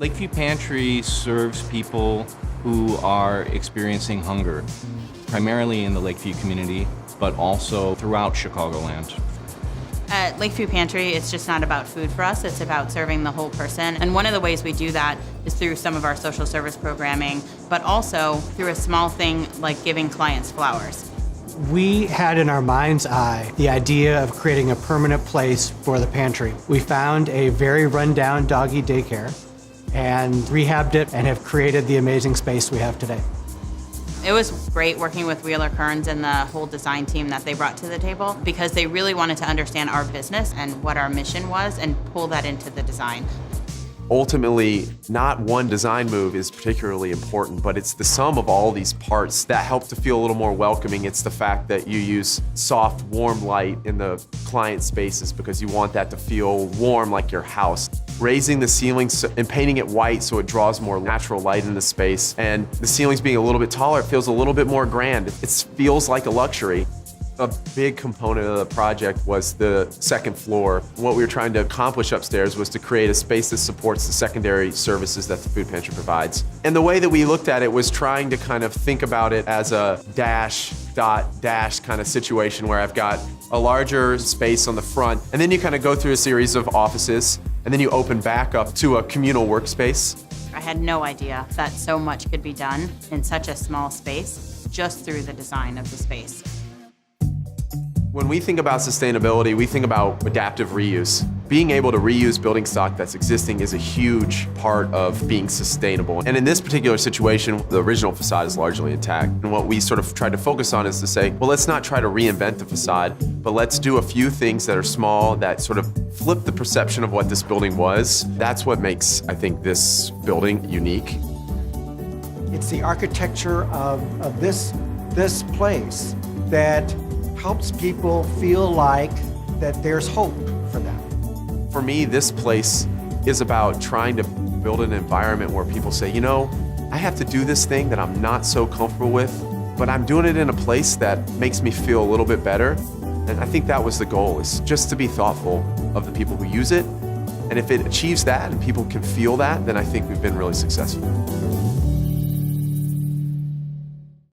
Lakeview Pantry serves people who are experiencing hunger, primarily in the Lakeview community, but also throughout Chicagoland. At Lakeview Pantry, it's just not about food for us, it's about serving the whole person. And one of the ways we do that is through some of our social service programming, but also through a small thing like giving clients flowers. We had in our mind's eye the idea of creating a permanent place for the pantry. We found a very rundown doggy daycare and rehabbed it and have created the amazing space we have today. It was great working with Kearns and the whole design team that they brought to the table because they really wanted to understand our business and what our mission was and pull that into the design. Ultimately, not one design move is particularly important, but it's the sum of all these parts that help to feel a little more welcoming. It's the fact that you use soft, warm light in the client spaces because you want that to feel warm like your house. Raising the ceilings and painting it white so it draws more natural light in the space. And the ceilings being a little bit taller, it feels a little bit more grand. It feels like a luxury. A big component of the project was the second floor. What we were trying to accomplish upstairs was to create a space that supports the secondary services that the food pantry provides. And the way that we looked at it was trying to kind of think about it as a dash, dot, dash kind of situation where I've got a larger space on the front, and then you kind of go through a series of offices, and then you open back up to a communal workspace. I had no idea that so much could be done in such a small space just through the design of the space. When we think about sustainability, we think about adaptive reuse. Being able to reuse building stock that's existing is a huge part of being sustainable. And in this particular situation, the original facade is largely intact. And what we sort of tried to focus on is to say, well, let's not try to reinvent the facade, but let's do a few things that are small that sort of flip the perception of what this building was. That's what makes, I think, this building unique. It's the architecture of this place that helps people feel like that there's hope for them. For me, this place is about trying to build an environment where people say, you know, I have to do this thing that I'm not so comfortable with, but I'm doing it in a place that makes me feel a little bit better. And I think that was the goal, is just to be thoughtful of the people who use it. And if it achieves that and people can feel that, then I think we've been really successful.